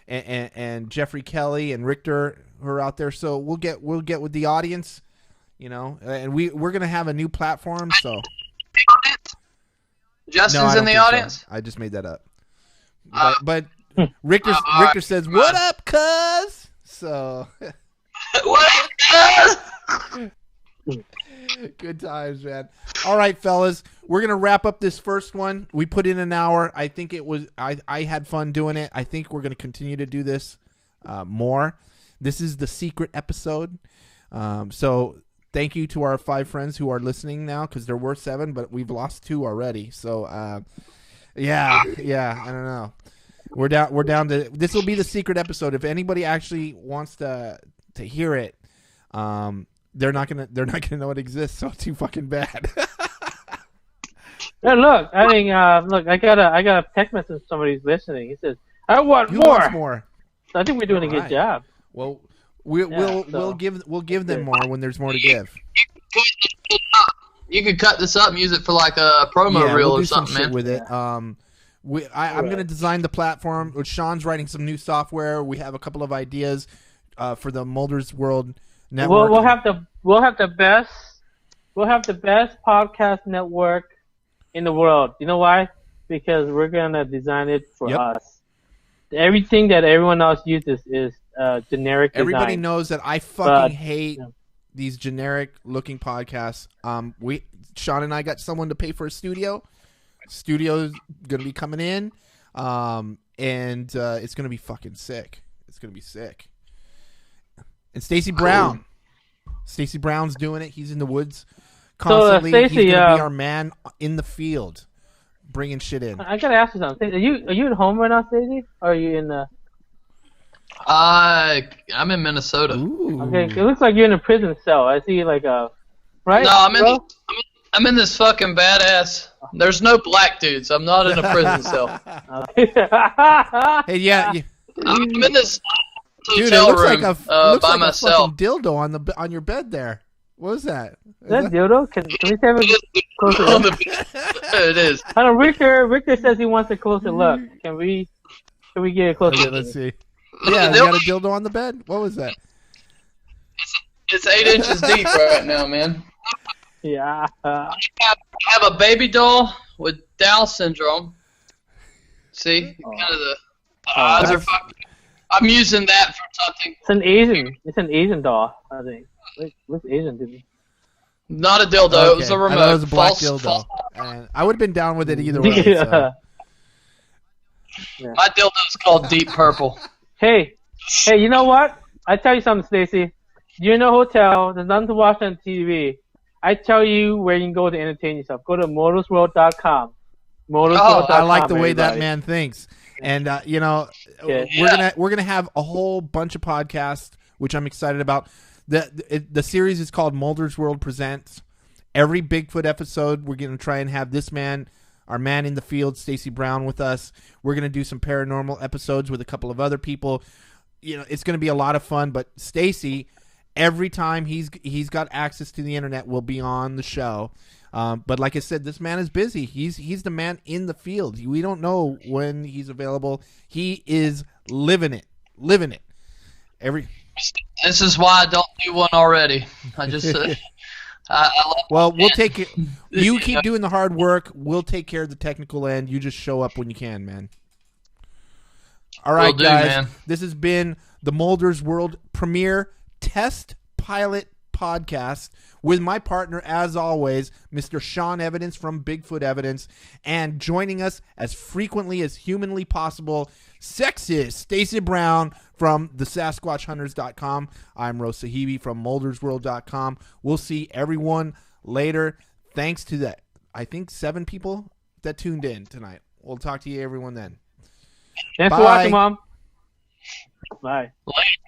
and Jeffrey Kelly and Rictor who are out there. So we'll get with the audience. And we're gonna have a new platform. So Justin's in the audience. So. I just made that up. But Rictor says, "What up, cuz?" So what up, cuz? Good times, man. All right, fellas, we're gonna wrap up this first one. We put in an hour. I think it was. I had fun doing it. I think we're gonna continue to do this more. This is the secret episode. So. Thank you to our 5 friends who are listening now, because there were 7, but we've lost 2 already. So Yeah. I don't know. We're down to this will be the secret episode. If anybody actually wants to hear it, they're not gonna know it exists. So too fucking bad. Yeah, look, I mean, look, I got a text message from somebody who's listening. He says, "I want Who more." wants more? So I think we're doing a good job. Well, we'll give them more when there's more to give. You could cut this up and use it for like a promo reel we'll do or something, some shit man. with it. I'm going to design the platform. Shawn's writing some new software. We have a couple of ideas for the Mulder's World network. We'll have the best podcast network in the world. You know why? Because we're gonna design it for us. Everything that everyone else uses is generic design. Everybody knows that I fucking hate these generic looking podcasts. Shawn and I got someone to pay for a studio. Studio's gonna be coming in, and it's gonna be fucking sick. It's gonna be sick. And Stacy Brown's doing it. He's in the woods constantly. Stacy, he's gonna be our man in the field, bringing shit in. I gotta ask you something. Are you at home right now, Stacy? Or are you in the? I'm in Minnesota. Ooh. Okay, it looks like you're in a prison cell. I see right. No, I'm in this fucking badass. There's no black dudes. I'm not in a prison cell. Hey, yeah. I'm in this Dude, hotel it looks room like by a myself. fucking dildo on your bed there. What is that? Is that dildo? Can we take a closer look? It is. I don't know, Rictor says he wants a closer look. Can we get a closer look? Let's see. Yeah, you got a dildo on the bed? What was that? It's 8 inches deep right now, man. Yeah. I have a baby doll with Down syndrome. See? Kind of the eyes are fucked. I'm using that for something. It's an Asian doll, I think. What's Asian to me? Not a dildo. Okay. It was a remote. I thought it was a black false, dildo. And I would have been down with it either way. Yeah. So. My dildo's called Deep Purple. Hey, you know what? I tell you something, Stacy. You're in a hotel. There's nothing to watch on TV. I tell you where you can go to entertain yourself. Go to motorsworld.com. I like the way that man thinks. And we're gonna have a whole bunch of podcasts, which I'm excited about. The series is called Mulder's World Presents. Every Bigfoot episode, we're gonna try and have this man, our man in the field, Stacy Brown, with us. We're gonna do some paranormal episodes with a couple of other people. It's gonna be a lot of fun. But Stacy, every time he's got access to the internet, will be on the show. But like I said, this man is busy. He's the man in the field. We don't know when he's available. He is living it. This is why I don't do one already. I just well, we'll take it. You keep doing the hard work. We'll take care of the technical end. You just show up when you can, man. All right, guys. Man. This has been the Mulder's World premiere test pilot podcast with my partner, as always, Mr. Shawn Evidence from Bigfoot Evidence, and joining us as frequently as humanly possible, sexist Stacy Brown from the Sasquatch I'm Sahebi from MuldersWorld.com. We'll see everyone later. Thanks to that, I think 7 people that tuned in tonight. We'll talk to you everyone then. Thanks for watching, Mom. Bye. Later.